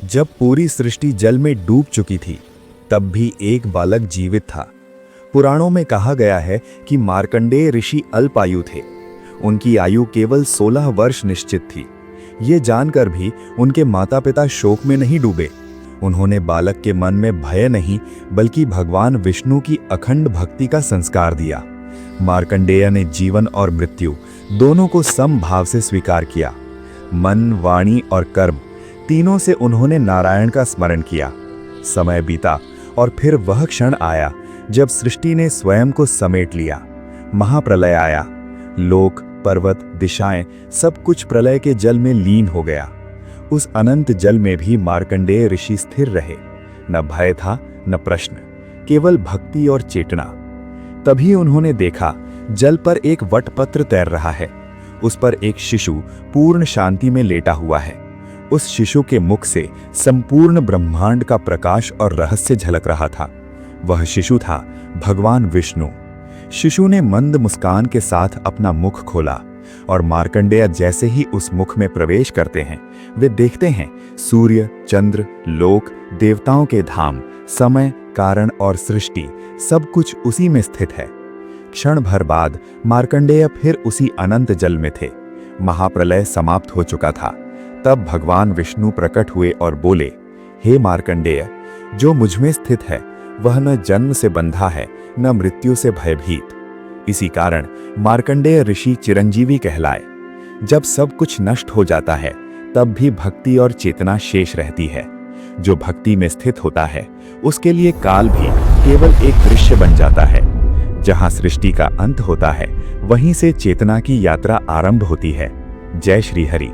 जब पूरी सृष्टि जल में डूब चुकी थी, तब भी एक बालक जीवित था। पुराणों में कहा गया है कि मार्कंडेय ऋषि अल्पायु थे। उनकी आयु केवल 16 वर्ष निश्चित थी। ये जानकर भी उनके माता पिता शोक में नहीं डूबे। उन्होंने बालक के मन में भय नहीं, बल्कि भगवान विष्णु की अखंड भक्ति का संस्कार दिया। मार्कंडेय ने जीवन और मृत्यु दोनों को समभाव से स्वीकार किया। मन, वाणी और कर्म तीनों से उन्होंने नारायण का स्मरण किया। समय बीता और फिर वह क्षण आया जब सृष्टि ने स्वयं को समेट लिया। महाप्रलय आया। लोक, पर्वत, दिशाएं सब कुछ प्रलय के जल में लीन हो गया। उस अनंत जल में भी मार्कंडेय ऋषि स्थिर रहे। न भय था, न प्रश्न, केवल भक्ति और चेतना। तभी उन्होंने देखा, जल पर एक वटपत्र तैर रहा है। उस पर एक शिशु पूर्ण शांति में लेटा हुआ है। उस शिशु के मुख से संपूर्ण ब्रह्मांड का प्रकाश और रहस्य झलक रहा था। वह शिशु था भगवान विष्णु। शिशु ने मंद मुस्कान के साथ अपना मुख खोला और मार्कंडेय जैसे ही उस मुख में प्रवेश करते हैं, वे देखते हैं सूर्य, चंद्र, लोक, देवताओं के धाम, समय, कारण और सृष्टि सब कुछ उसी में स्थित है। क्षण भर बाद मार्कंडेय फिर उसी अनंत जल में थे। महाप्रलय समाप्त हो चुका था। तब भगवान विष्णु प्रकट हुए और बोले, हे मार्कंडेय, जो मुझमें स्थित है वह न जन्म से बंधा है, न मृत्यु से भयभीत। इसी कारण मार्कंडेय ऋषि चिरंजीवी कहलाए। जब सब कुछ नष्ट हो जाता है, तब भी भक्ति और चेतना शेष रहती है। जो भक्ति में स्थित होता है, उसके लिए काल भी केवल एक दृश्य बन जाता है। जहां सृष्टि का अंत होता है, वहीं से चेतना की यात्रा आरंभ होती है। जय श्री हरि।